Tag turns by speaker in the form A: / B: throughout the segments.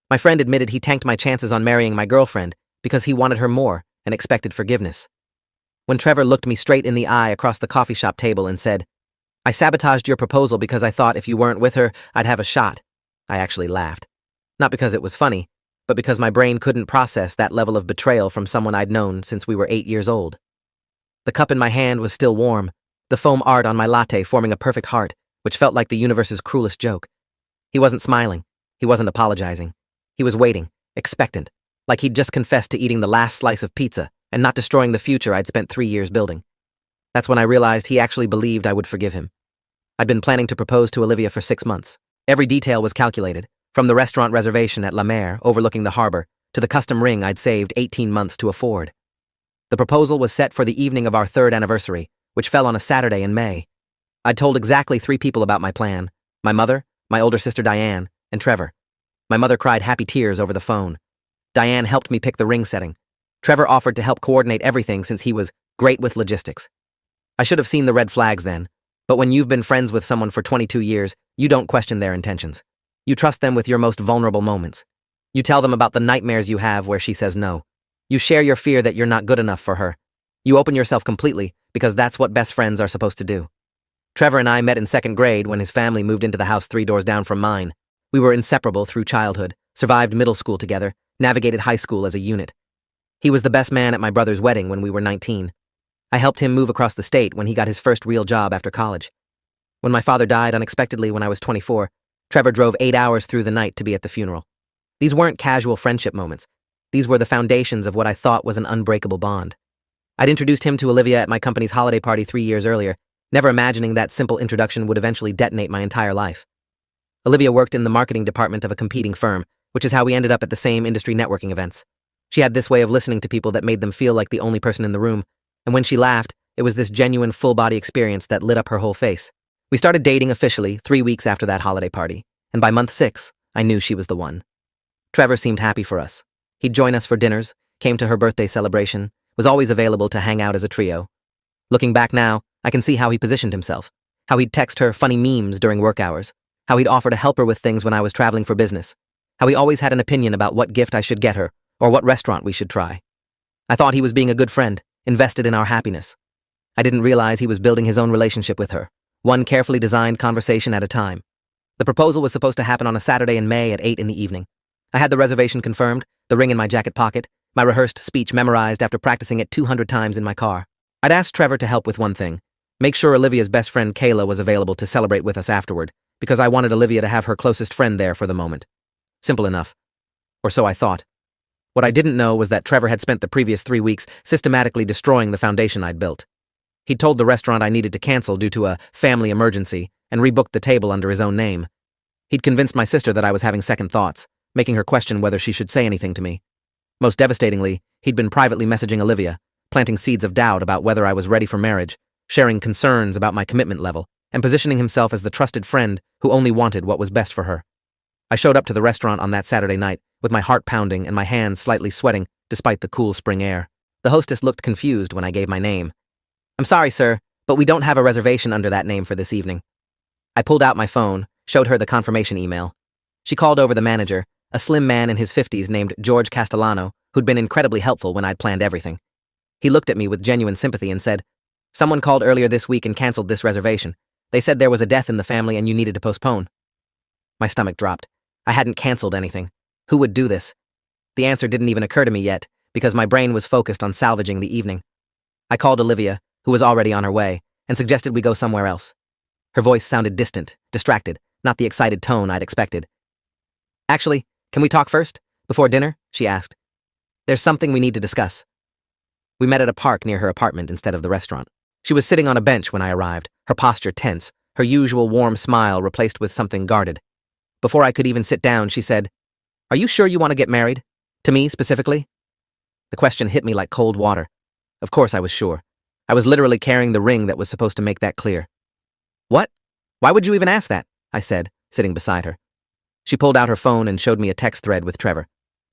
A: My friend admitted he tanked my chances on marrying my girlfriend because he wanted her more and expected forgiveness. When Trevor looked me straight in the eye across the coffee shop table and said, "I sabotaged your proposal because I thought if you weren't with her, I'd have a shot," I actually laughed. Not because it was funny, but because my brain couldn't process that level of betrayal from someone I'd known since we were 8 years old. The cup in my hand was still warm, the foam art on my latte forming a perfect heart, which felt like the universe's cruelest joke. He wasn't smiling. He wasn't apologizing. He was waiting, expectant, like he'd just confessed to eating the last slice of pizza and not destroying the future I'd spent 3 years building. That's when I realized he actually believed I would forgive him. I'd been planning to propose to Olivia for 6 months. Every detail was calculated, from the restaurant reservation at La Mer overlooking the harbor to the custom ring I'd saved 18 months to afford. The proposal was set for the evening of our 3rd anniversary, which fell on a Saturday in May. I'd told exactly 3 people about my plan: my mother, my older sister Diane, and Trevor. My mother cried happy tears over the phone. Diane helped me pick the ring setting. Trevor offered to help coordinate everything since he was great with logistics. I should have seen the red flags then, but when you've been friends with someone for 22 years, you don't question their intentions. You trust them with your most vulnerable moments. You tell them about the nightmares you have where she says no. You share your fear that you're not good enough for her. You open yourself completely because that's what best friends are supposed to do. Trevor and I met in 2nd grade when his family moved into the house 3 doors down from mine. We were inseparable through childhood, survived middle school together, navigated high school as a unit. He was the best man at my brother's wedding when we were 19. I helped him move across the state when he got his first real job after college. When my father died unexpectedly when I was 24, Trevor drove 8 hours through the night to be at the funeral. These weren't casual friendship moments. These were the foundations of what I thought was an unbreakable bond. I'd introduced him to Olivia at my company's holiday party 3 years earlier, never imagining that simple introduction would eventually detonate my entire life. Olivia worked in the marketing department of a competing firm, which is how we ended up at the same industry networking events. She had this way of listening to people that made them feel like the only person in the room, and when she laughed, it was this genuine full-body experience that lit up her whole face. We started dating officially 3 weeks after that holiday party, and by month 6, I knew she was the one. Trevor seemed happy for us. He'd join us for dinners, came to her birthday celebration, was always available to hang out as a trio. Looking back now, I can see how he positioned himself, how he'd text her funny memes during work hours, how he'd offer to help her with things when I was traveling for business, how he always had an opinion about what gift I should get her or what restaurant we should try. I thought he was being a good friend, invested in our happiness. I didn't realize he was building his own relationship with her, one carefully designed conversation at a time. The proposal was supposed to happen on a Saturday in May at 8 in the evening. I had the reservation confirmed, the ring in my jacket pocket, my rehearsed speech memorized after practicing it 200 times in my car. I'd asked Trevor to help with one thing: make sure Olivia's best friend Kayla was available to celebrate with us afterward, because I wanted Olivia to have her closest friend there for the moment. Simple enough. Or so I thought. What I didn't know was that Trevor had spent the previous 3 weeks systematically destroying the foundation I'd built. He'd told the restaurant I needed to cancel due to a family emergency and rebooked the table under his own name. He'd convinced my sister that I was having second thoughts, making her question whether she should say anything to me. Most devastatingly, he'd been privately messaging Olivia, planting seeds of doubt about whether I was ready for marriage, sharing concerns about my commitment level, and positioning himself as the trusted friend who only wanted what was best for her. I showed up to the restaurant on that Saturday night, with my heart pounding and my hands slightly sweating despite the cool spring air. The hostess looked confused when I gave my name. "I'm sorry, sir, but we don't have a reservation under that name for this evening." I pulled out my phone, showed her the confirmation email. She called over the manager, a slim man in his 50s named George Castellano, who'd been incredibly helpful when I'd planned everything. He looked at me with genuine sympathy and said, "Someone called earlier this week and canceled this reservation. They said there was a death in the family and you needed to postpone." My stomach dropped. I hadn't canceled anything. Who would do this? The answer didn't even occur to me yet, because my brain was focused on salvaging the evening. I called Olivia, who was already on her way, and suggested we go somewhere else. Her voice sounded distant, distracted, not the excited tone I'd expected. "Actually, can we talk first? Before dinner?" she asked. "There's something we need to discuss." We met at a park near her apartment instead of the restaurant. She was sitting on a bench when I arrived, her posture tense, her usual warm smile replaced with something guarded. Before I could even sit down, she said, "Are you sure you want to get married? To me, specifically?" The question hit me like cold water. Of course I was sure. I was literally carrying the ring that was supposed to make that clear. "What? Why would you even ask that?" I said, sitting beside her. She pulled out her phone and showed me a text thread with Trevor.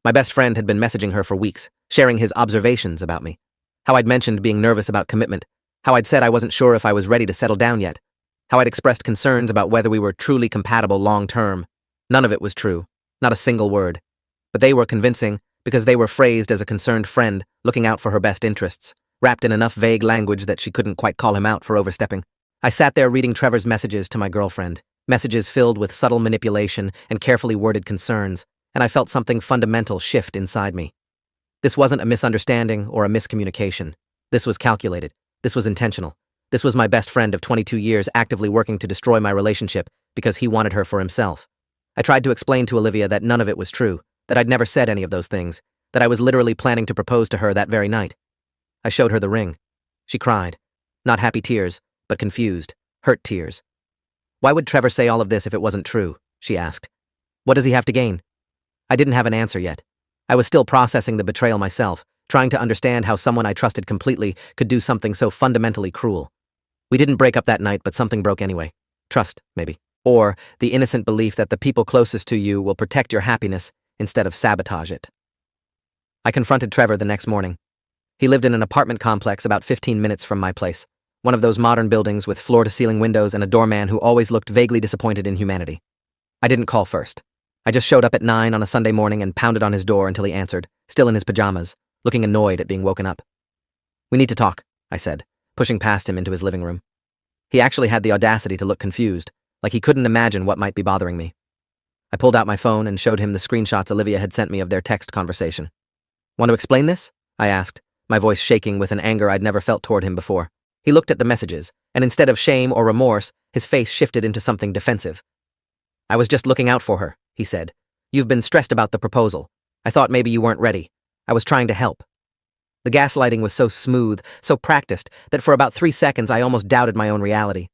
A: My best friend had been messaging her for weeks, sharing his observations about me. How I'd mentioned being nervous about commitment, how I'd said I wasn't sure if I was ready to settle down yet, how I'd expressed concerns about whether we were truly compatible long-term. None of it was true, not a single word. But they were convincing because they were phrased as a concerned friend looking out for her best interests, wrapped in enough vague language that she couldn't quite call him out for overstepping. I sat there reading Trevor's messages to my girlfriend, messages filled with subtle manipulation and carefully worded concerns, and I felt something fundamental shift inside me. This wasn't a misunderstanding or a miscommunication. This was calculated. This was intentional. This was my best friend of 22 years actively working to destroy my relationship because he wanted her for himself. I tried to explain to Olivia that none of it was true, that I'd never said any of those things, that I was literally planning to propose to her that very night. I showed her the ring. She cried. Not happy tears, but confused, hurt tears. Why would Trevor say all of this if it wasn't true? She asked. What does he have to gain? I didn't have an answer yet. I was still processing the betrayal myself, trying to understand how someone I trusted completely could do something so fundamentally cruel. We didn't break up that night, but something broke anyway. Trust, maybe. Or the innocent belief that the people closest to you will protect your happiness instead of sabotage it. I confronted Trevor the next morning. He lived in an apartment complex about 15 minutes from my place, one of those modern buildings with floor-to-ceiling windows and a doorman who always looked vaguely disappointed in humanity. I didn't call first. I just showed up at 9 on a Sunday morning and pounded on his door until he answered, still in his pajamas, looking annoyed at being woken up. We need to talk, I said, pushing past him into his living room. He actually had the audacity to look confused, like he couldn't imagine what might be bothering me. I pulled out my phone and showed him the screenshots Olivia had sent me of their text conversation. Want to explain this? I asked, my voice shaking with an anger I'd never felt toward him before. He looked at the messages, and instead of shame or remorse, his face shifted into something defensive. I was just looking out for her, he said. You've been stressed about the proposal. I thought maybe you weren't ready. I was trying to help. The gaslighting was so smooth, so practiced, that for about 3 seconds I almost doubted my own reality.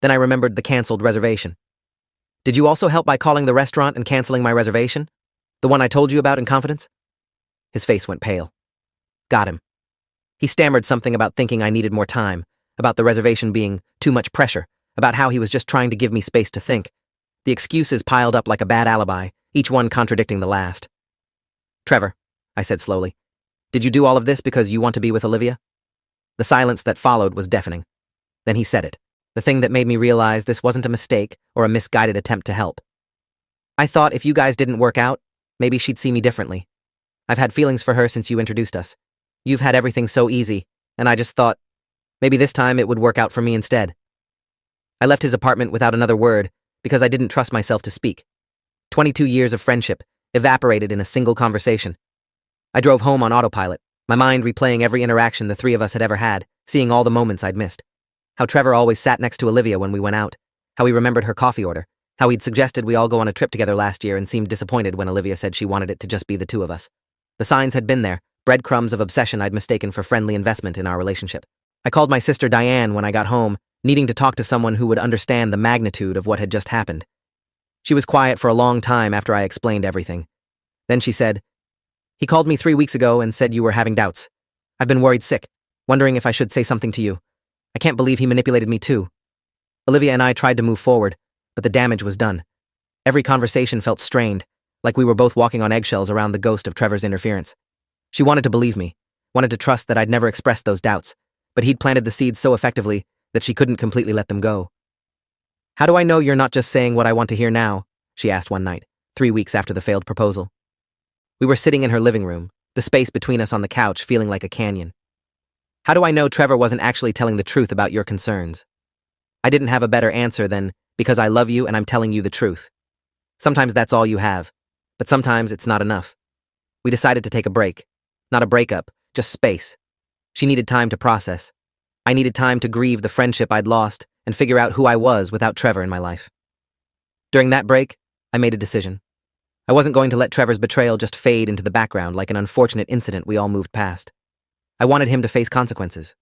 A: Then I remembered the canceled reservation. Did you also help by calling the restaurant and canceling my reservation? The one I told you about in confidence? His face went pale. Got him. He stammered something about thinking I needed more time, about the reservation being too much pressure, about how he was just trying to give me space to think. The excuses piled up like a bad alibi, each one contradicting the last. Trevor, I said slowly, did you do all of this because you want to be with Olivia? The silence that followed was deafening. Then he said it, the thing that made me realize this wasn't a mistake or a misguided attempt to help. I thought if you guys didn't work out, maybe she'd see me differently. I've had feelings for her since you introduced us. You've had everything so easy, and I just thought, maybe this time it would work out for me instead. I left his apartment without another word because I didn't trust myself to speak. 22 years of friendship evaporated in a single conversation. I drove home on autopilot, my mind replaying every interaction the three of us had ever had, seeing all the moments I'd missed. How Trevor always sat next to Olivia when we went out, how he remembered her coffee order, how he'd suggested we all go on a trip together last year and seemed disappointed when Olivia said she wanted it to just be the two of us. The signs had been there, breadcrumbs of obsession I'd mistaken for friendly investment in our relationship. I called my sister Diane when I got home, needing to talk to someone who would understand the magnitude of what had just happened. She was quiet for a long time after I explained everything. Then she said, He called me 3 weeks ago and said you were having doubts. I've been worried sick, wondering if I should say something to you. I can't believe he manipulated me too. Olivia and I tried to move forward, but the damage was done. Every conversation felt strained, like we were both walking on eggshells around the ghost of Trevor's interference. She wanted to believe me, wanted to trust that I'd never expressed those doubts, but he'd planted the seeds so effectively that she couldn't completely let them go. How do I know you're not just saying what I want to hear now? She asked one night, 3 weeks after the failed proposal. We were sitting in her living room, the space between us on the couch feeling like a canyon. How do I know Trevor wasn't actually telling the truth about your concerns? I didn't have a better answer than, because I love you and I'm telling you the truth. Sometimes that's all you have, but sometimes it's not enough. We decided to take a break. Not a breakup, just space. She needed time to process. I needed time to grieve the friendship I'd lost and figure out who I was without Trevor in my life. During that break, I made a decision. I wasn't going to let Trevor's betrayal just fade into the background like an unfortunate incident we all moved past. I wanted him to face consequences.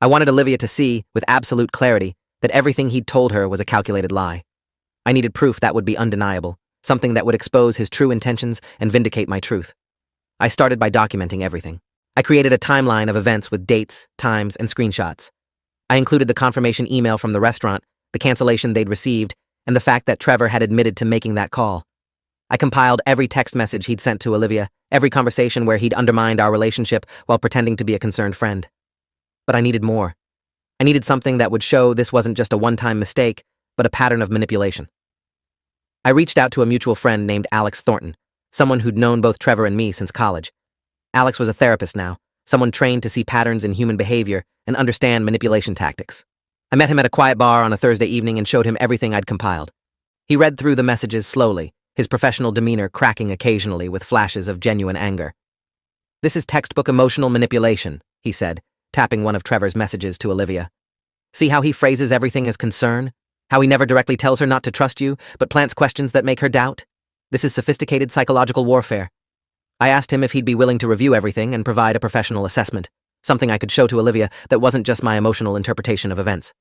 A: I wanted Olivia to see, with absolute clarity, that everything he'd told her was a calculated lie. I needed proof that would be undeniable, something that would expose his true intentions and vindicate my truth. I started by documenting everything. I created a timeline of events with dates, times, and screenshots. I included the confirmation email from the restaurant, the cancellation they'd received, and the fact that Trevor had admitted to making that call. I compiled every text message he'd sent to Olivia, every conversation where he'd undermined our relationship while pretending to be a concerned friend. But I needed more. I needed something that would show this wasn't just a one-time mistake, but a pattern of manipulation. I reached out to a mutual friend named Alex Thornton, someone who'd known both Trevor and me since college. Alex was a therapist now, someone trained to see patterns in human behavior and understand manipulation tactics. I met him at a quiet bar on a Thursday evening and showed him everything I'd compiled. He read through the messages slowly, his professional demeanor cracking occasionally with flashes of genuine anger. "This is textbook emotional manipulation," he said, tapping one of Trevor's messages to Olivia. "See how he phrases everything as concern? How he never directly tells her not to trust you, but plants questions that make her doubt? This is sophisticated psychological warfare." I asked him if he'd be willing to review everything and provide a professional assessment, something I could show to Olivia that wasn't just my emotional interpretation of events.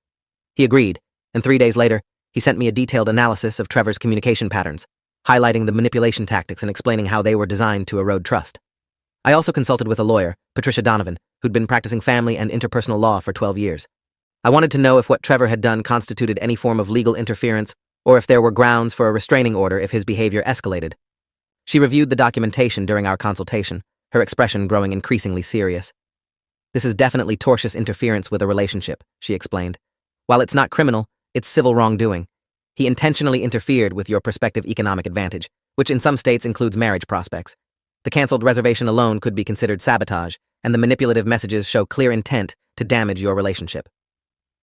A: He agreed, and 3 days later, he sent me a detailed analysis of Trevor's communication patterns, highlighting the manipulation tactics and explaining how they were designed to erode trust. I also consulted with a lawyer, Patricia Donovan, who'd been practicing family and interpersonal law for 12 years. I wanted to know if what Trevor had done constituted any form of legal interference or if there were grounds for a restraining order if his behavior escalated. She reviewed the documentation during our consultation, her expression growing increasingly serious. "This is definitely tortious interference with a relationship," she explained. "While it's not criminal, it's civil wrongdoing. He intentionally interfered with your prospective economic advantage, which in some states includes marriage prospects. The canceled reservation alone could be considered sabotage, and the manipulative messages show clear intent to damage your relationship."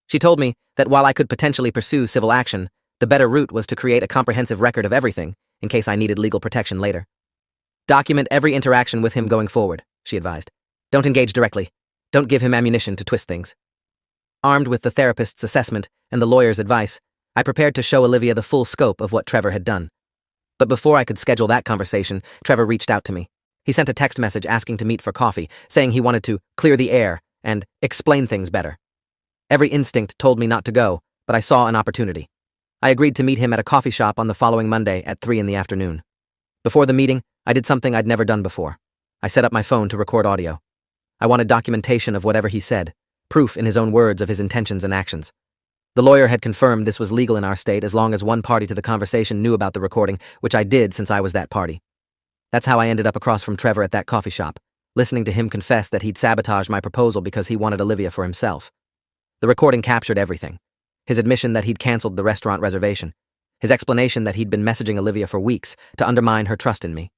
A: She told me that while I could potentially pursue civil action, the better route was to create a comprehensive record of everything, in case I needed legal protection later. "Document every interaction with him going forward," she advised. "Don't engage directly. Don't give him ammunition to twist things." Armed with the therapist's assessment and the lawyer's advice, I prepared to show Olivia the full scope of what Trevor had done. But before I could schedule that conversation, Trevor reached out to me. He sent a text message asking to meet for coffee, saying he wanted to clear the air and explain things better. Every instinct told me not to go, but I saw an opportunity. I agreed to meet him at a coffee shop on the following Monday at 3 in the afternoon. Before the meeting, I did something I'd never done before. I set up my phone to record audio. I wanted documentation of whatever he said, proof in his own words of his intentions and actions. The lawyer had confirmed this was legal in our state as long as one party to the conversation knew about the recording, which I did since I was that party. That's how I ended up across from Trevor at that coffee shop, listening to him confess that he'd sabotaged my proposal because he wanted Olivia for himself. The recording captured everything. His admission that he'd canceled the restaurant reservation. His explanation that he'd been messaging Olivia for weeks to undermine her trust in me.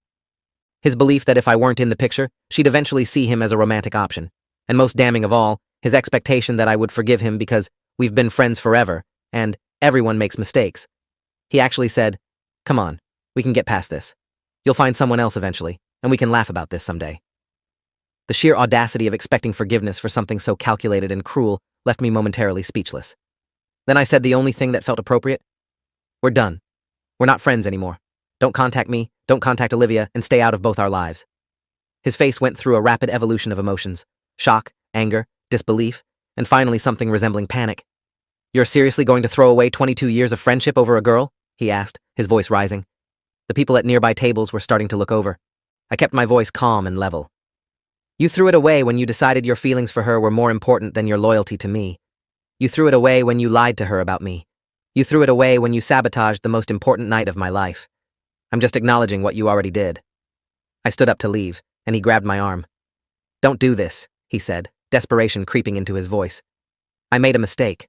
A: His belief that if I weren't in the picture, she'd eventually see him as a romantic option. And most damning of all, his expectation that I would forgive him because we've been friends forever, and everyone makes mistakes. He actually said, "Come on, we can get past this. You'll find someone else eventually, and we can laugh about this someday." The sheer audacity of expecting forgiveness for something so calculated and cruel left me momentarily speechless. Then I said the only thing that felt appropriate: "We're done. We're not friends anymore. Don't contact me, don't contact Olivia, and stay out of both our lives." His face went through a rapid evolution of emotions: shock, anger, disbelief, and finally something resembling panic. "You're seriously going to throw away 22 years of friendship over a girl?" he asked, his voice rising. The people at nearby tables were starting to look over. I kept my voice calm and level. "You threw it away when you decided your feelings for her were more important than your loyalty to me. You threw it away when you lied to her about me. You threw it away when you sabotaged the most important night of my life. I'm just acknowledging what you already did." I stood up to leave, and he grabbed my arm. "Don't do this," he said, desperation creeping into his voice. "I made a mistake.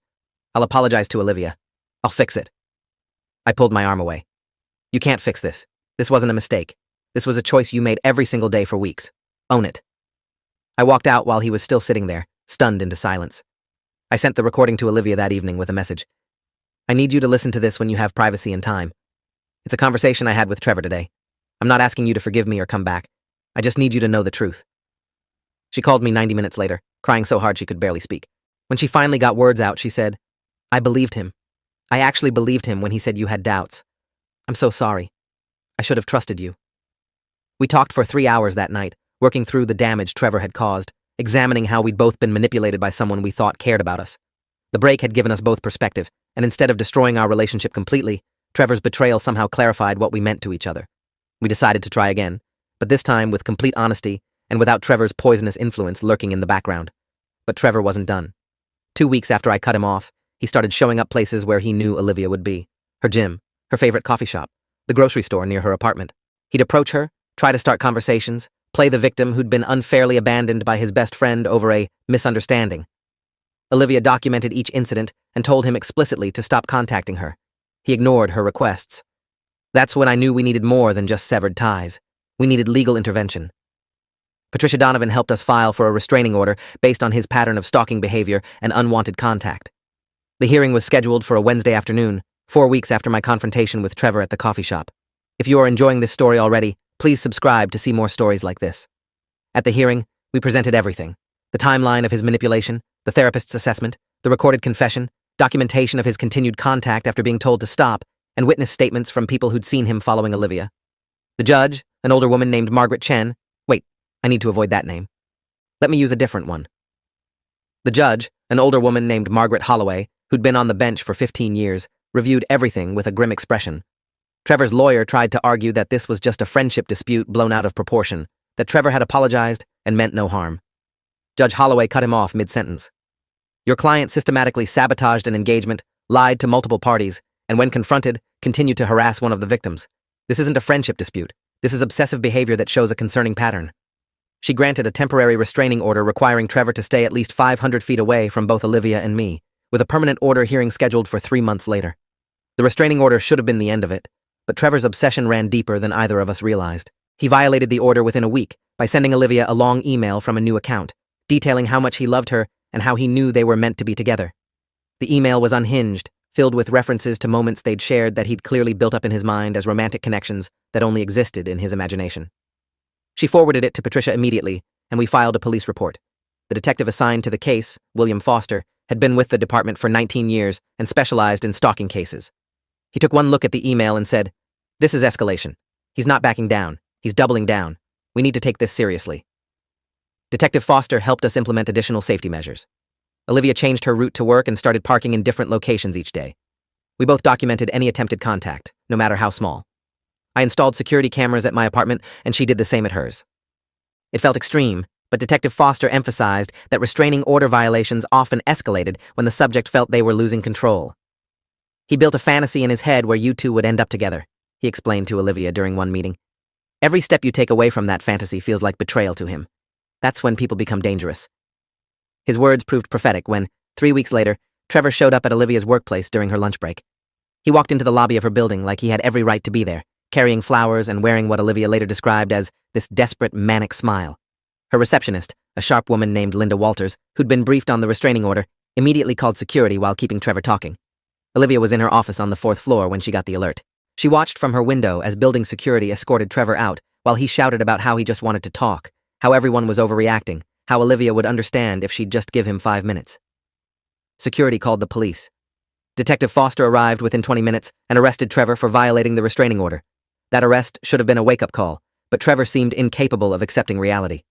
A: I'll apologize to Olivia. I'll fix it." I pulled my arm away. "You can't fix this. This wasn't a mistake. This was a choice you made every single day for weeks. Own it." I walked out while he was still sitting there, stunned into silence. I sent the recording to Olivia that evening with a message. "I need you to listen to this when you have privacy and time. It's a conversation I had with Trevor today. I'm not asking you to forgive me or come back. I just need you to know the truth." She called me 90 minutes later, crying so hard she could barely speak. When she finally got words out, she said, "I believed him. I actually believed him when he said you had doubts. I'm so sorry. I should have trusted you." We talked for 3 hours that night, working through the damage Trevor had caused, examining how we'd both been manipulated by someone we thought cared about us. The break had given us both perspective, and instead of destroying our relationship completely, Trevor's betrayal somehow clarified what we meant to each other. We decided to try again, but this time with complete honesty and without Trevor's poisonous influence lurking in the background. But Trevor wasn't done. 2 weeks after I cut him off, he started showing up places where he knew Olivia would be: her gym, her favorite coffee shop, the grocery store near her apartment. He'd approach her, try to start conversations, play the victim who'd been unfairly abandoned by his best friend over a misunderstanding. Olivia documented each incident and told him explicitly to stop contacting her. He ignored her requests. That's when I knew we needed more than just severed ties. We needed legal intervention. Patricia Donovan helped us file for a restraining order based on his pattern of stalking behavior and unwanted contact. The hearing was scheduled for a Wednesday afternoon, 4 weeks after my confrontation with Trevor at the coffee shop. If you are enjoying this story already, please subscribe to see more stories like this. At the hearing, we presented everything: the timeline of his manipulation, the therapist's assessment, the recorded confession, documentation of his continued contact after being told to stop, and witness statements from people who'd seen him following Olivia. The judge, an older woman named Margaret Chen— wait, I need to avoid that name. Let me use a different one. The judge, an older woman named Margaret Holloway, who'd been on the bench for 15 years, reviewed everything with a grim expression. Trevor's lawyer tried to argue that this was just a friendship dispute blown out of proportion, that Trevor had apologized and meant no harm. Judge Holloway cut him off mid-sentence. Your client systematically sabotaged an engagement, lied to multiple parties, and when confronted, continued to harass one of the victims. This isn't a friendship dispute. This is obsessive behavior that shows a concerning pattern. She granted a temporary restraining order requiring Trevor to stay at least 500 feet away from both Olivia and me, with a permanent order hearing scheduled for 3 months later. The restraining order should have been the end of it, but Trevor's obsession ran deeper than either of us realized. He violated the order within a week by sending Olivia a long email from a new account, detailing how much he loved her and how he knew they were meant to be together. The email was unhinged, filled with references to moments they'd shared that he'd clearly built up in his mind as romantic connections that only existed in his imagination. She forwarded it to Patricia immediately, and we filed a police report. The detective assigned to the case, William Foster, had been with the department for 19 years and specialized in stalking cases. He took one look at the email and said, "This is escalation. He's not backing down. He's doubling down. We need to take this seriously." Detective Foster helped us implement additional safety measures. Olivia changed her route to work and started parking in different locations each day. We both documented any attempted contact, no matter how small. I installed security cameras at my apartment, and she did the same at hers. It felt extreme, but Detective Foster emphasized that restraining order violations often escalated when the subject felt they were losing control. He built a fantasy in his head where you two would end up together, he explained to Olivia during one meeting. Every step you take away from that fantasy feels like betrayal to him. That's when people become dangerous. His words proved prophetic when, 3 weeks later, Trevor showed up at Olivia's workplace during her lunch break. He walked into the lobby of her building like he had every right to be there, carrying flowers and wearing what Olivia later described as this desperate, manic smile. Her receptionist, a sharp woman named Linda Walters, who'd been briefed on the restraining order, immediately called security while keeping Trevor talking. Olivia was in her office on the 4th floor when she got the alert. She watched from her window as building security escorted Trevor out while he shouted about how he just wanted to talk, how everyone was overreacting, how Olivia would understand if she'd just give him 5 minutes. Security called the police. Detective Foster arrived within 20 minutes and arrested Trevor for violating the restraining order. That arrest should have been a wake-up call, but Trevor seemed incapable of accepting reality.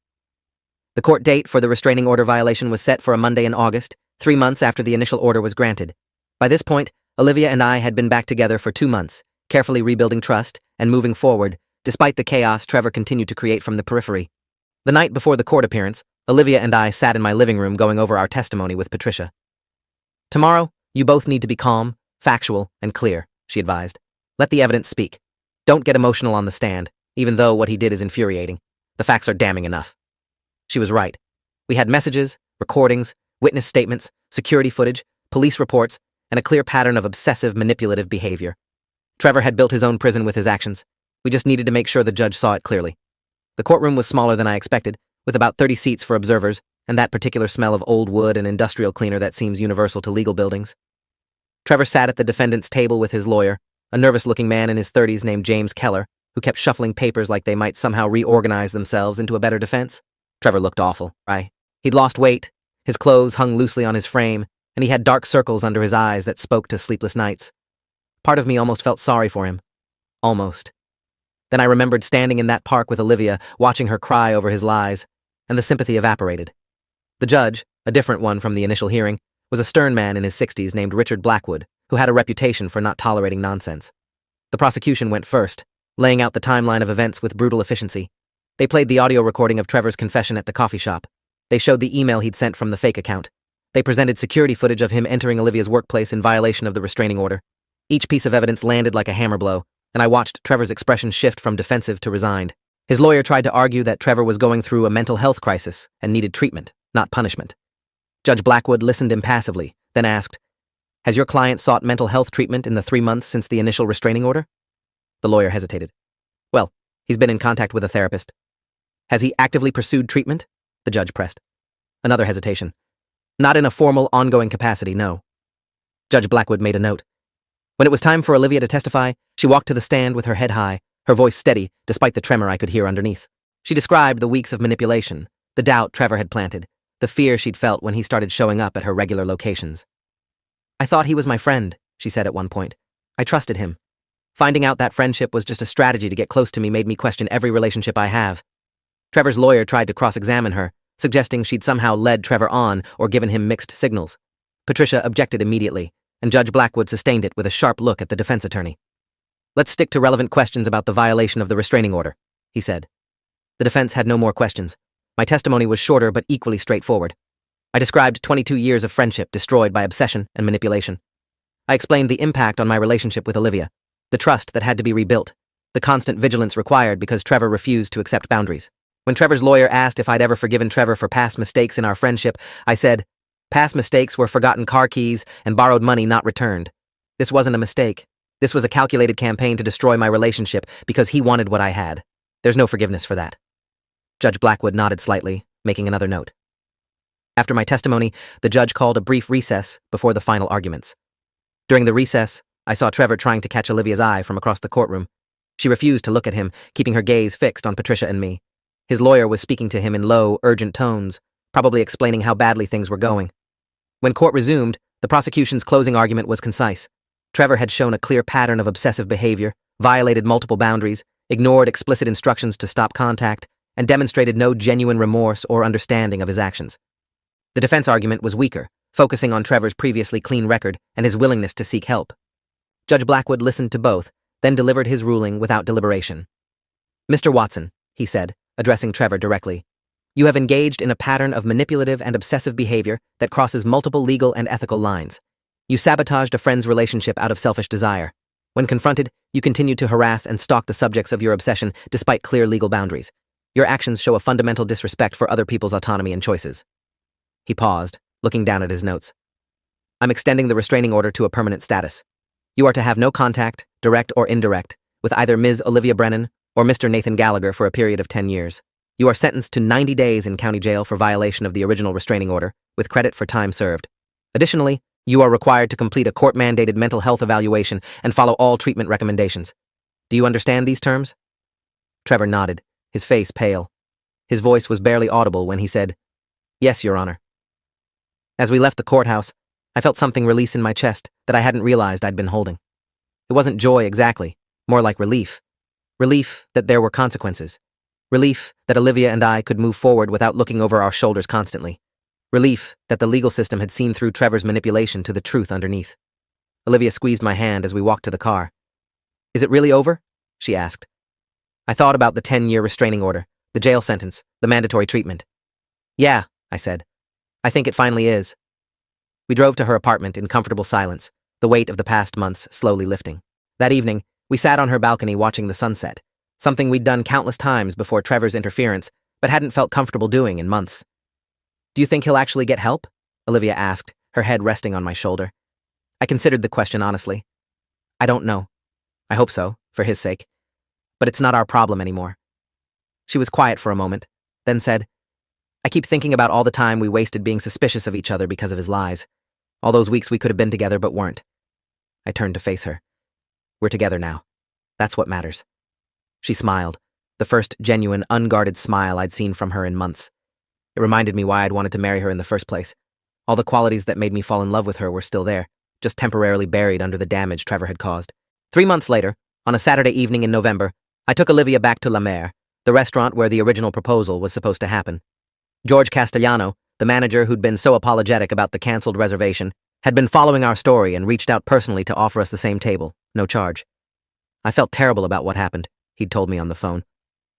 A: The court date for the restraining order violation was set for a Monday in August, 3 months after the initial order was granted. By this point, Olivia and I had been back together for 2 months, carefully rebuilding trust and moving forward, despite the chaos Trevor continued to create from the periphery. The night before the court appearance, Olivia and I sat in my living room going over our testimony with Patricia. "Tomorrow, you both need to be calm, factual, and clear," she advised. "Let the evidence speak. Don't get emotional on the stand, even though what he did is infuriating. The facts are damning enough." She was right. We had messages, recordings, witness statements, security footage, police reports, and a clear pattern of obsessive, manipulative behavior. Trevor had built his own prison with his actions. We just needed to make sure the judge saw it clearly. The courtroom was smaller than I expected, with about 30 seats for observers, and that particular smell of old wood and industrial cleaner that seems universal to legal buildings. Trevor sat at the defendant's table with his lawyer, a nervous-looking man in his 30s named James Keller, who kept shuffling papers like they might somehow reorganize themselves into a better defense. Trevor looked awful, right? He'd lost weight, his clothes hung loosely on his frame, and he had dark circles under his eyes that spoke to sleepless nights. Part of me almost felt sorry for him. Almost. Then I remembered standing in that park with Olivia, watching her cry over his lies, and the sympathy evaporated. The judge, a different one from the initial hearing, was a stern man in his 60s named Richard Blackwood, who had a reputation for not tolerating nonsense. The prosecution went first, laying out the timeline of events with brutal efficiency. They played the audio recording of Trevor's confession at the coffee shop. They showed the email he'd sent from the fake account. They presented security footage of him entering Olivia's workplace in violation of the restraining order. Each piece of evidence landed like a hammer blow, and I watched Trevor's expression shift from defensive to resigned. His lawyer tried to argue that Trevor was going through a mental health crisis and needed treatment, not punishment. Judge Blackwood listened impassively, then asked, "Has your client sought mental health treatment in the 3 months since the initial restraining order?" The lawyer hesitated. "Well, He's been in contact with a therapist. Has he actively pursued treatment? The judge pressed. Another hesitation. Not in a formal, ongoing capacity, no. Judge Blackwood made a note. When it was time for Olivia to testify, she walked to the stand with her head high, her voice steady, despite the tremor I could hear underneath. She described the weeks of manipulation, the doubt Trevor had planted, the fear she'd felt when he started showing up at her regular locations. I thought he was my friend, she said at one point. I trusted him. Finding out that friendship was just a strategy to get close to me made me question every relationship I have. Trevor's lawyer tried to cross-examine her, suggesting she'd somehow led Trevor on or given him mixed signals. Patricia objected immediately, and Judge Blackwood sustained it with a sharp look at the defense attorney. Let's stick to relevant questions about the violation of the restraining order, he said. The defense had no more questions. My testimony was shorter but equally straightforward. I described 22 years of friendship destroyed by obsession and manipulation. I explained the impact on my relationship with Olivia, the trust that had to be rebuilt, the constant vigilance required because Trevor refused to accept boundaries. When Trevor's lawyer asked if I'd ever forgiven Trevor for past mistakes in our friendship, I said, past mistakes were forgotten car keys and borrowed money not returned. This wasn't a mistake. This was a calculated campaign to destroy my relationship because he wanted what I had. There's no forgiveness for that. Judge Blackwood nodded slightly, making another note. After my testimony, the judge called a brief recess before the final arguments. During the recess, I saw Trevor trying to catch Olivia's eye from across the courtroom. She refused to look at him, keeping her gaze fixed on Patricia and me. His lawyer was speaking to him in low, urgent tones, probably explaining how badly things were going. When court resumed, the prosecution's closing argument was concise. Trevor had shown a clear pattern of obsessive behavior, violated multiple boundaries, ignored explicit instructions to stop contact, and demonstrated no genuine remorse or understanding of his actions. The defense argument was weaker, focusing on Trevor's previously clean record and his willingness to seek help. Judge Blackwood listened to both, then delivered his ruling without deliberation. Mr. Watson, he said, addressing Trevor directly, you have engaged in a pattern of manipulative and obsessive behavior that crosses multiple legal and ethical lines. You sabotaged a friend's relationship out of selfish desire. When confronted, you continued to harass and stalk the subjects of your obsession despite clear legal boundaries. Your actions show a fundamental disrespect for other people's autonomy and choices. He paused, looking down at his notes. I'm extending the restraining order to a permanent status. You are to have no contact, direct or indirect, with either Ms. Olivia Brennan or Mr. Nathan Gallagher for a period of 10 years. You are sentenced to 90 days in county jail for violation of the original restraining order, with credit for time served. Additionally, you are required to complete a court-mandated mental health evaluation and follow all treatment recommendations. Do you understand these terms? Trevor nodded, his face pale. His voice was barely audible when he said, Yes, Your Honor. As we left the courthouse, I felt something release in my chest that I hadn't realized I'd been holding. It wasn't joy exactly, more like relief. Relief that there were consequences. Relief that Olivia and I could move forward without looking over our shoulders constantly. Relief that the legal system had seen through Trevor's manipulation to the truth underneath. Olivia squeezed my hand as we walked to the car. Is it really over? She asked. I thought about the 10-year restraining order, the jail sentence, the mandatory treatment. Yeah, I said. I think it finally is. We drove to her apartment in comfortable silence, the weight of the past months slowly lifting. That evening, we sat on her balcony watching the sunset, something we'd done countless times before Trevor's interference, but hadn't felt comfortable doing in months. Do you think he'll actually get help? Olivia asked, her head resting on my shoulder. I considered the question honestly. I don't know. I hope so, for his sake. But it's not our problem anymore. She was quiet for a moment, then said, I keep thinking about all the time we wasted being suspicious of each other because of his lies. All those weeks we could have been together but weren't. I turned to face her. We're together now. That's what matters. She smiled, the first genuine, unguarded smile I'd seen from her in months. It reminded me why I'd wanted to marry her in the first place. All the qualities that made me fall in love with her were still there, just temporarily buried under the damage Trevor had caused. 3 months later, on a Saturday evening in November, I took Olivia back to La Mer, the restaurant where the original proposal was supposed to happen. George Castellano, the manager who'd been so apologetic about the canceled reservation, had been following our story and reached out personally to offer us the same table, no charge. I felt terrible about what happened, he'd told me on the phone.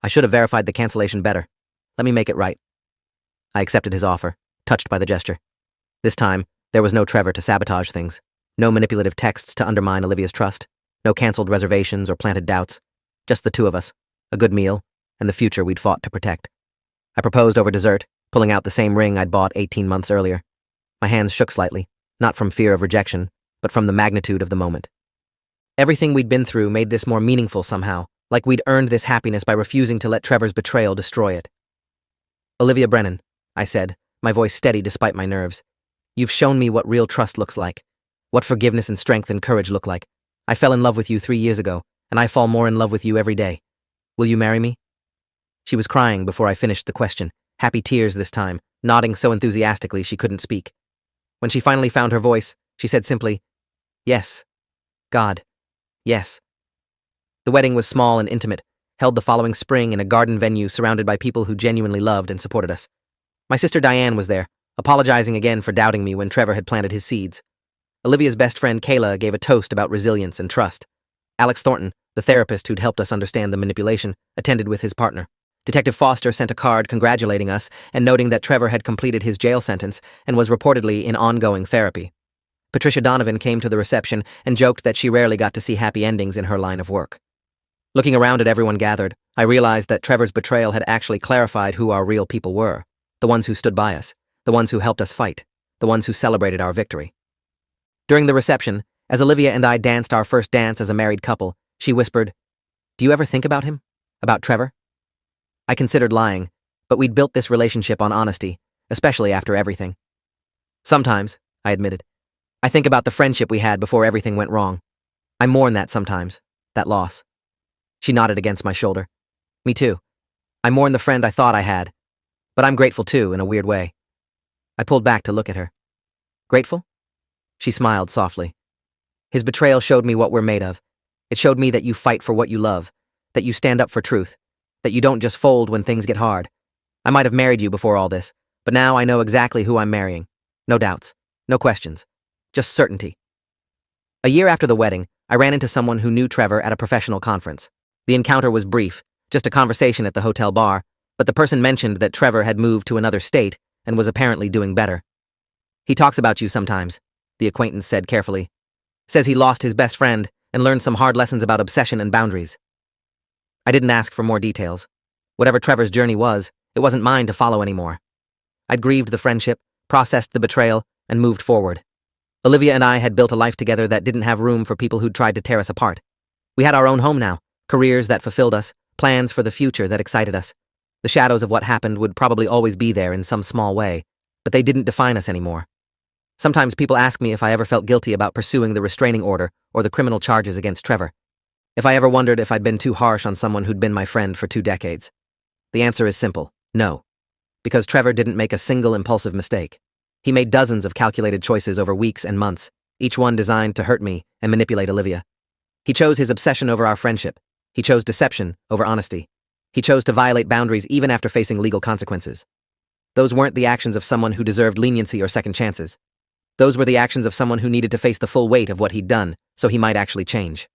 A: I should have verified the cancellation better. Let me make it right. I accepted his offer, touched by the gesture. This time, there was no Trevor to sabotage things, no manipulative texts to undermine Olivia's trust, no canceled reservations or planted doubts, just the two of us, a good meal, and the future we'd fought to protect. I proposed over dessert, pulling out the same ring I'd bought 18 months earlier. My hands shook slightly, not from fear of rejection, but from the magnitude of the moment. Everything we'd been through made this more meaningful somehow, like we'd earned this happiness by refusing to let Trevor's betrayal destroy it. "Olivia Brennan," I said, my voice steady despite my nerves. "You've shown me what real trust looks like, what forgiveness and strength and courage look like. I fell in love with you 3 years ago, and I fall more in love with you every day. Will you marry me?" She was crying before I finished the question, happy tears this time, nodding so enthusiastically she couldn't speak. When she finally found her voice, she said simply, "Yes. God. Yes." The wedding was small and intimate, held the following spring in a garden venue surrounded by people who genuinely loved and supported us. My sister Diane was there, apologizing again for doubting me when Trevor had planted his seeds. Olivia's best friend Kayla gave a toast about resilience and trust. Alex Thornton, the therapist who'd helped us understand the manipulation, attended with his partner. Detective Foster sent a card congratulating us and noting that Trevor had completed his jail sentence and was reportedly in ongoing therapy. Patricia Donovan came to the reception and joked that she rarely got to see happy endings in her line of work. Looking around at everyone gathered, I realized that Trevor's betrayal had actually clarified who our real people were, the ones who stood by us, the ones who helped us fight, the ones who celebrated our victory. During the reception, as Olivia and I danced our first dance as a married couple, she whispered, "Do you ever think about him? About Trevor?" I considered lying, but we'd built this relationship on honesty, especially after everything. "Sometimes," I admitted. "I think about the friendship we had before everything went wrong. I mourn that sometimes, that loss." She nodded against my shoulder. "Me too. I mourn the friend I thought I had. But I'm grateful too, in a weird way." I pulled back to look at her. "Grateful?" She smiled softly. "His betrayal showed me what we're made of. It showed me that you fight for what you love, that you stand up for truth, that you don't just fold when things get hard. I might have married you before all this, but now I know exactly who I'm marrying. No doubts, no questions, just certainty." A year after the wedding, I ran into someone who knew Trevor at a professional conference. The encounter was brief, just a conversation at the hotel bar, but the person mentioned that Trevor had moved to another state and was apparently doing better. "He talks about you sometimes," the acquaintance said carefully. "Says he lost his best friend and learned some hard lessons about obsession and boundaries." I didn't ask for more details. Whatever Trevor's journey was, it wasn't mine to follow anymore. I'd grieved the friendship, processed the betrayal, and moved forward. Olivia and I had built a life together that didn't have room for people who'd tried to tear us apart. We had our own home now, careers that fulfilled us, plans for the future that excited us. The shadows of what happened would probably always be there in some small way, but they didn't define us anymore. Sometimes people ask me if I ever felt guilty about pursuing the restraining order or the criminal charges against Trevor. If I ever wondered if I'd been too harsh on someone who'd been my friend for 2 decades. The answer is simple, no. Because Trevor didn't make a single impulsive mistake. He made dozens of calculated choices over weeks and months, each one designed to hurt me and manipulate Olivia. He chose his obsession over our friendship. He chose deception over honesty. He chose to violate boundaries even after facing legal consequences. Those weren't the actions of someone who deserved leniency or second chances. Those were the actions of someone who needed to face the full weight of what he'd done, so he might actually change.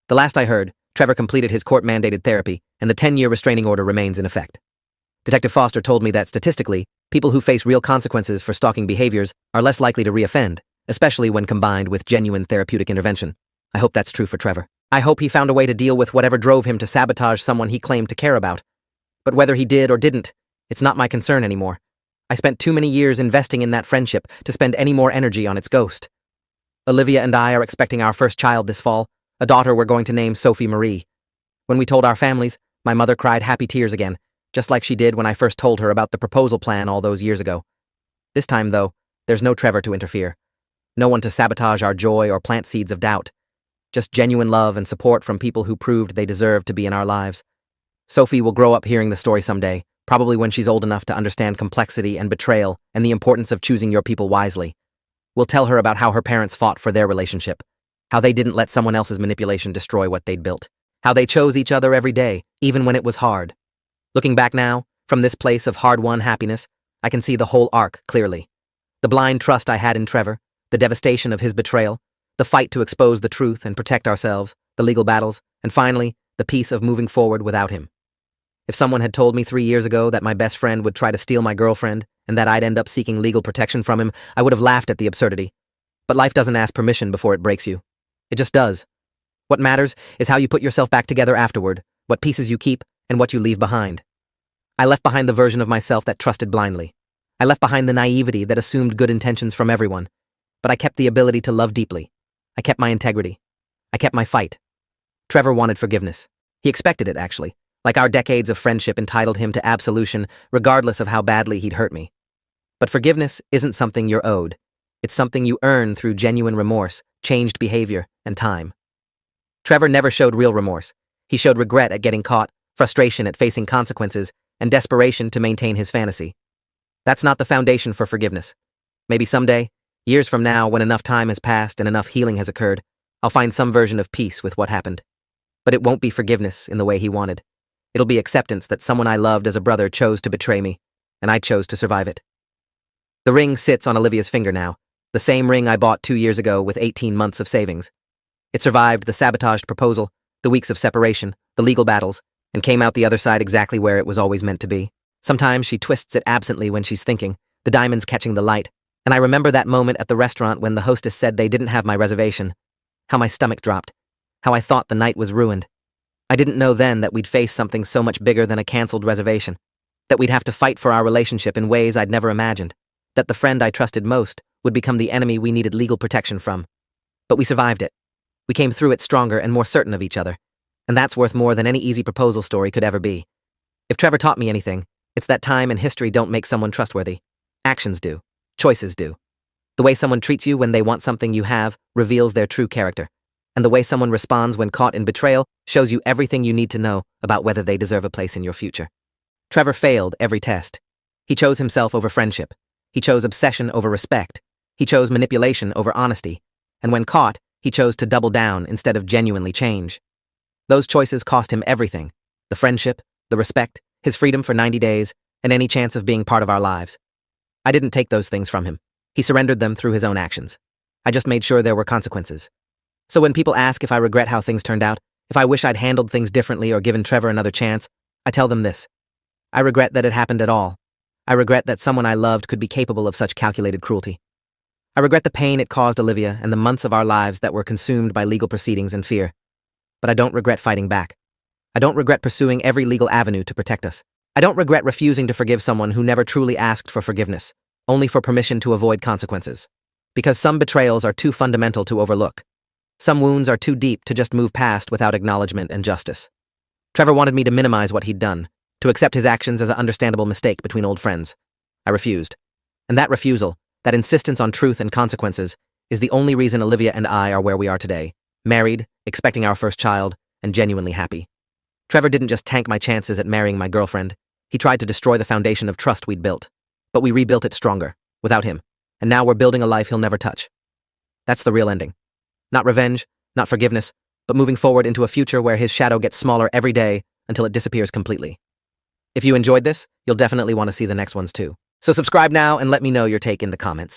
A: The last I heard, Trevor completed his court-mandated therapy, and the 10-year restraining order remains in effect. Detective Foster told me that statistically, people who face real consequences for stalking behaviors are less likely to reoffend, especially when combined with genuine therapeutic intervention. I hope that's true for Trevor. I hope he found a way to deal with whatever drove him to sabotage someone he claimed to care about. But whether he did or didn't, it's not my concern anymore. I spent too many years investing in that friendship to spend any more energy on its ghost. Olivia and I are expecting our first child this fall, a daughter we're going to name Sophie Marie. When we told our families, my mother cried happy tears again, just like she did when I first told her about the proposal plan all those years ago. This time, though, there's no Trevor to interfere. No one to sabotage our joy or plant seeds of doubt. Just genuine love and support from people who proved they deserved to be in our lives. Sophie will grow up hearing the story someday, probably when she's old enough to understand complexity and betrayal and the importance of choosing your people wisely. We'll tell her about how her parents fought for their relationship, how they didn't let someone else's manipulation destroy what they'd built, how they chose each other every day, even when it was hard. Looking back now, from this place of hard-won happiness, I can see the whole arc clearly. The blind trust I had in Trevor, the devastation of his betrayal, the fight to expose the truth and protect ourselves, the legal battles, and finally, the peace of moving forward without him. If someone had told me 3 years ago that my best friend would try to steal my girlfriend and that I'd end up seeking legal protection from him, I would have laughed at the absurdity. But life doesn't ask permission before it breaks you. It just does. What matters is how you put yourself back together afterward, what pieces you keep, and what you leave behind. I left behind the version of myself that trusted blindly. I left behind the naivety that assumed good intentions from everyone. But I kept the ability to love deeply. I kept my integrity. I kept my fight. Trevor wanted forgiveness. He expected it, actually, like our decades of friendship entitled him to absolution regardless of how badly he'd hurt me. But forgiveness isn't something you're owed. It's something you earn through genuine remorse, changed behavior, and time. Trevor never showed real remorse. He showed regret at getting caught, frustration at facing consequences, and desperation to maintain his fantasy. That's not the foundation for forgiveness. Maybe someday, years from now, when enough time has passed and enough healing has occurred, I'll find some version of peace with what happened. But it won't be forgiveness in the way he wanted. It'll be acceptance that someone I loved as a brother chose to betray me, and I chose to survive it. The ring sits on Olivia's finger now, the same ring I bought 2 years ago with 18 months of savings. It survived the sabotaged proposal, the weeks of separation, the legal battles, and came out the other side exactly where it was always meant to be. Sometimes she twists it absently when she's thinking, the diamonds catching the light, and I remember that moment at the restaurant when the hostess said they didn't have my reservation. How my stomach dropped. How I thought the night was ruined. I didn't know then that we'd face something so much bigger than a canceled reservation. That we'd have to fight for our relationship in ways I'd never imagined. That the friend I trusted most would become the enemy we needed legal protection from. But we survived it. We came through it stronger and more certain of each other. And that's worth more than any easy proposal story could ever be. If Trevor taught me anything, it's that time and history don't make someone trustworthy. Actions do. Choices do. The way someone treats you when they want something you have reveals their true character. And the way someone responds when caught in betrayal shows you everything you need to know about whether they deserve a place in your future. Trevor failed every test. He chose himself over friendship. He chose obsession over respect. He chose manipulation over honesty. And when caught, he chose to double down instead of genuinely change. Those choices cost him everything: the friendship, the respect, his freedom for 90 days, and any chance of being part of our lives. I didn't take those things from him. He surrendered them through his own actions. I just made sure there were consequences. So when people ask if I regret how things turned out, if I wish I'd handled things differently or given Trevor another chance, I tell them this: I regret that it happened at all. I regret that someone I loved could be capable of such calculated cruelty. I regret the pain it caused Olivia and the months of our lives that were consumed by legal proceedings and fear. But I don't regret fighting back. I don't regret pursuing every legal avenue to protect us. I don't regret refusing to forgive someone who never truly asked for forgiveness, only for permission to avoid consequences. Because some betrayals are too fundamental to overlook. Some wounds are too deep to just move past without acknowledgement and justice. Trevor wanted me to minimize what he'd done, to accept his actions as an understandable mistake between old friends. I refused. And that refusal, that insistence on truth and consequences, is the only reason Olivia and I are where we are today, married, expecting our first child, and genuinely happy. Trevor didn't just tank my chances at marrying my girlfriend. He tried to destroy the foundation of trust we'd built. But we rebuilt it stronger, without him. And now we're building a life he'll never touch. That's the real ending. Not revenge, not forgiveness, but moving forward into a future where his shadow gets smaller every day until it disappears completely. If you enjoyed this, you'll definitely want to see the next ones too. So subscribe now and let me know your take in the comments.